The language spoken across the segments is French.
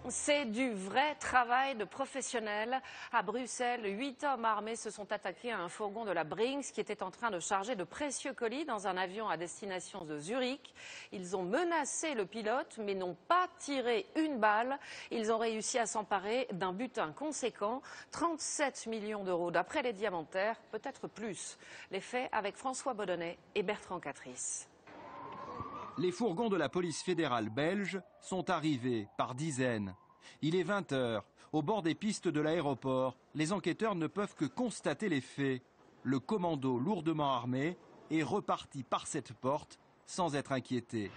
C'est du vrai travail de professionnels. À Bruxelles, 8 hommes armés se sont attaqués à un fourgon de la Brinks qui était en train de charger de précieux colis dans un avion à destination de Zurich. Ils ont menacé le pilote mais n'ont pas tiré une balle. Ils ont réussi à s'emparer d'un butin conséquent, 37 millions d'euros d'après les Diamantaires, peut-être plus. Les faits avec François Baudonnet et Bertrand Catrice. Les fourgons de la police fédérale belge sont arrivés par dizaines. Il est 20 h. Au bord des pistes de l'aéroport, les enquêteurs ne peuvent que constater les faits. Le commando lourdement armé est reparti par cette porte sans être inquiété.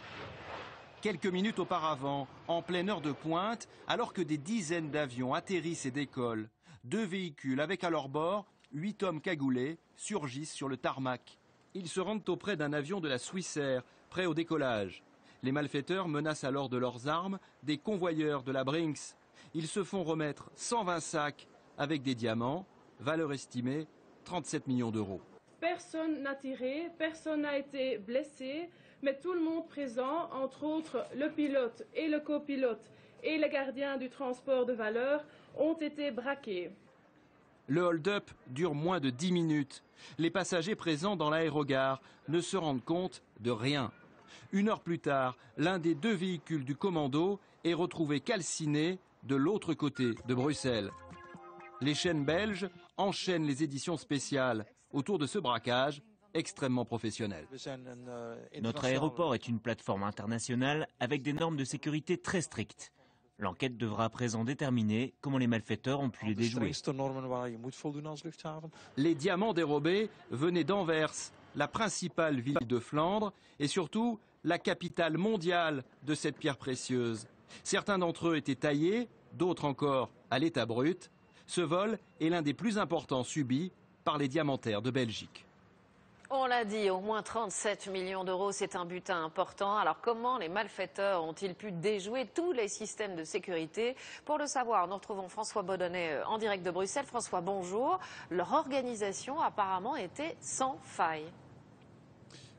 Quelques minutes auparavant, en pleine heure de pointe, alors que des dizaines d'avions atterrissent et décollent, 2 véhicules avec à leur bord 8 hommes cagoulés surgissent sur le tarmac. Ils se rendent auprès d'un avion de la Swissair, prêt au décollage. Les malfaiteurs menacent alors de leurs armes des convoyeurs de la Brinks. Ils se font remettre 120 sacs avec des diamants, valeur estimée 37 millions d'euros. Personne n'a tiré, personne n'a été blessé, mais tout le monde présent, entre autres le pilote et le copilote et les gardiens du transport de valeur, ont été braqués. Le hold-up dure moins de 10 minutes. Les passagers présents dans l'aérogare ne se rendent compte de rien. 1 heure plus tard, l'un des 2 véhicules du commando est retrouvé calciné de l'autre côté de Bruxelles. Les chaînes belges enchaînent les éditions spéciales autour de ce braquage extrêmement professionnel. Notre aéroport est une plateforme internationale avec des normes de sécurité très strictes. L'enquête devra à présent déterminer comment les malfaiteurs ont pu les déjouer. Les diamants dérobés venaient d'Anvers, la principale ville de Flandre et surtout la capitale mondiale de cette pierre précieuse. Certains d'entre eux étaient taillés, d'autres encore à l'état brut. Ce vol est l'un des plus importants subis par les diamantaires de Belgique. On l'a dit, au moins 37 millions d'euros, c'est un butin important. Alors comment les malfaiteurs ont-ils pu déjouer tous les systèmes de sécurité? Pour le savoir, nous retrouvons François Baudonnet en direct de Bruxelles. François, bonjour. Leur organisation apparemment était sans faille.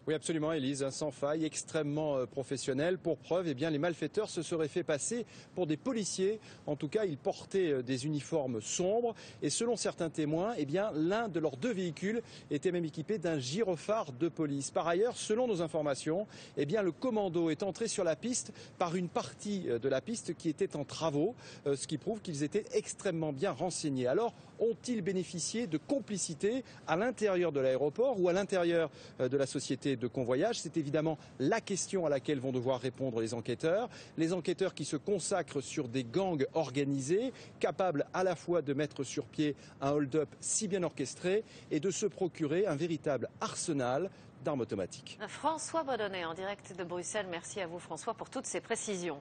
Oui, absolument, Élise, sans faille, extrêmement professionnel. Pour preuve, eh bien, les malfaiteurs se seraient fait passer pour des policiers. En tout cas, ils portaient des uniformes sombres. Et selon certains témoins, eh bien, l'un de leurs 2 véhicules était même équipé d'un gyrophare de police. Par ailleurs, selon nos informations, eh bien, le commando est entré sur la piste par une partie de la piste qui était en travaux, ce qui prouve qu'ils étaient extrêmement bien renseignés. Alors, ont-ils bénéficié de complicité à l'intérieur de l'aéroport ou à l'intérieur de la société de convoyage? C'est évidemment la question à laquelle vont devoir répondre les enquêteurs. Les enquêteurs qui se consacrent sur des gangs organisés, capables à la fois de mettre sur pied un hold-up si bien orchestré et de se procurer un véritable arsenal d'armes automatiques. François Baudonnet en direct de Bruxelles. Merci à vous François pour toutes ces précisions.